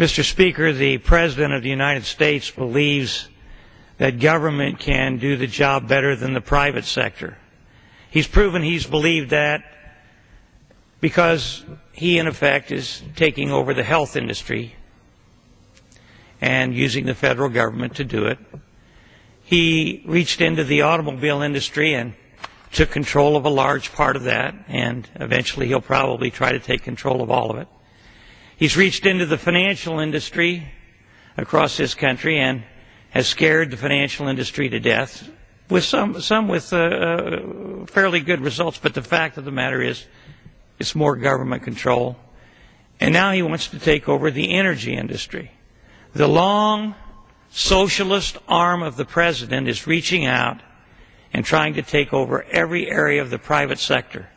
Mr. Speaker, the President of the United States believes that government can do the job better than the private sector. He's proven he's believed that because he, in effect, is taking over the health industry and using the federal government to do it. He reached into the automobile industry and took control of a large part of that, and eventually he'll probably try to take control of all of it. He's reached into the financial industry across this country and has scared the financial industry to death, with some with fairly good results, but the fact of the matter is it's more government control. And now he wants to take over the energy industry. The long socialist arm of the president is reaching out and trying to take over every area of the private sector.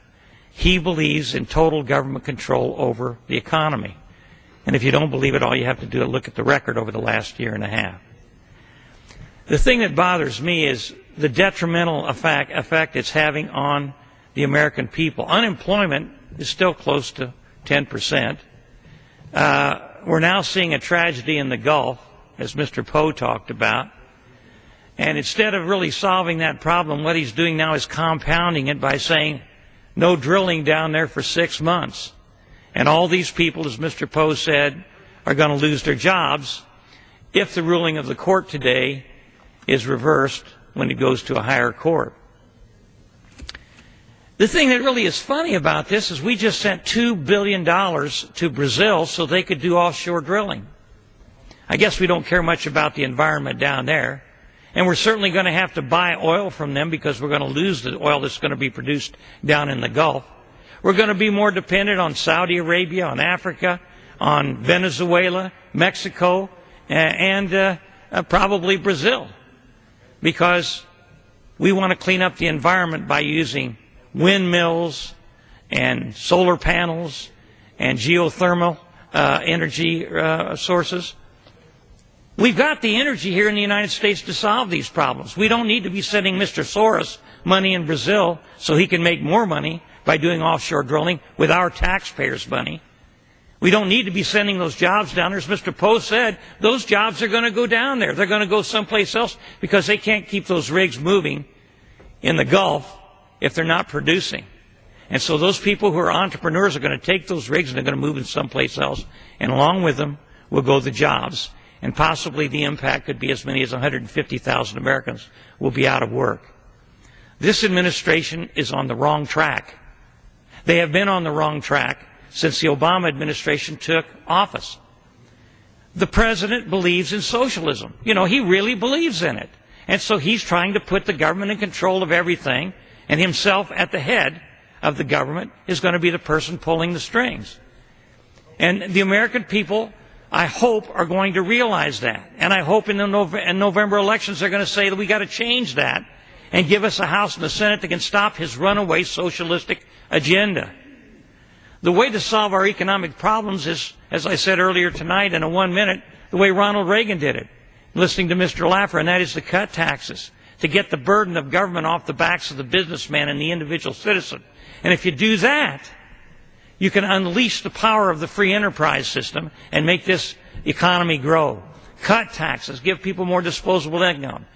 He believes in total government control over the economy. And if you don't believe it, all you have to do is look at the record over the last year and a half. The thing that bothers me is the detrimental effect it's having on the American people. Unemployment is still close to 10%. We're now seeing a tragedy in the Gulf, as Mr. Poe talked about. And instead of really solving that problem, what he's doing now is compounding it by saying no drilling down there for 6 months. And all these people, as Mr. Poe said, are going to lose their jobs if the ruling of the court today is reversed when it goes to a higher court. The thing that really is funny about this is we just sent $2 billion to Brazil so they could do offshore drilling. I guess we don't care much about the environment down there. And we're certainly going to have to buy oil from them because we're going to lose the oil that's going to be produced down in the Gulf. We're going to be more dependent on Saudi Arabia, on Africa, on Venezuela, Mexico, and probably Brazil, because we want to clean up the environment by using windmills and solar panels and geothermal energy sources. We've got the energy here in the United States to solve these problems. We don't need to be sending Mr. Soros money in Brazil so he can make more money by doing offshore drilling with our taxpayers' money. We don't need to be sending those jobs down there. As Mr. Poe said, those jobs are going to go down there. They're going to go someplace else because they can't keep those rigs moving in the Gulf if they're not producing. And so those people who are entrepreneurs are going to take those rigs and they're going to move them someplace else. And along with them will go the jobs. And possibly the impact could be as many as 150,000 Americans will be out of work. This administration is on the wrong track. They have been on the wrong track since the Obama administration took office. The president believes in socialism. You know, he really believes in it. And so he's trying to put the government in control of everything, and himself at the head of the government is going to be the person pulling the strings. And the American people, I hope, are going to realize that. And I hope in the November elections they're going to say that we got to change that and give us a House and a Senate that can stop his runaway socialistic agenda. The way to solve our economic problems is, as I said earlier tonight in a 1 minute, the way Ronald Reagan did it, listening to Mr. Laffer, and that is to cut taxes, to get the burden of government off the backs of the businessman and the individual citizen. And if you do that, you can unleash the power of the free enterprise system and make this economy grow. Cut taxes, give people more disposable income.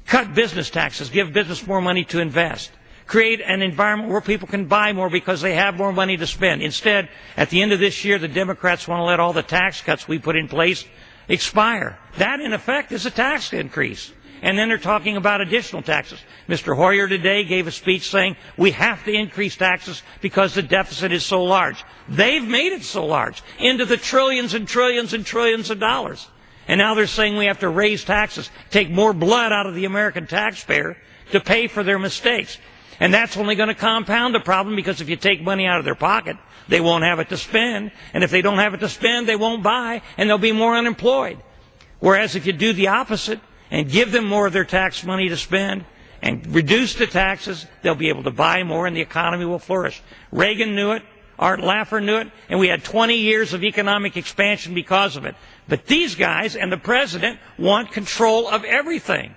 Cut business taxes, give business more money to invest. Create an environment where people can buy more because they have more money to spend. Instead, at the end of this year, the Democrats want to let all the tax cuts we put in place expire. That, in effect, is a tax increase. And then they're talking about additional taxes. Mr. Hoyer today gave a speech saying we have to increase taxes because the deficit is so large. They've made it so large, into the trillions and trillions and trillions of dollars. And now they're saying we have to raise taxes, take more blood out of the American taxpayer to pay for their mistakes. And that's only going to compound the problem, because if you take money out of their pocket, they won't have it to spend. And if they don't have it to spend, they won't buy, and they'll be more unemployed. Whereas if you do the opposite and give them more of their tax money to spend and reduce the taxes, they'll be able to buy more and the economy will flourish. Reagan knew it. Art Laffer knew it, and we had 20 years of economic expansion because of it. But these guys and the president want control of everything.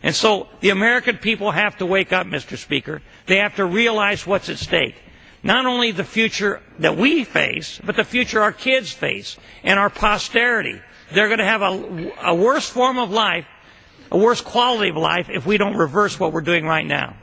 And so the American people have to wake up, Mr. Speaker. They have to realize what's at stake. not only the future that we face, but the future our kids face and our posterity. They're going to have a worse form of life, a worse quality of life if we don't reverse what we're doing right now.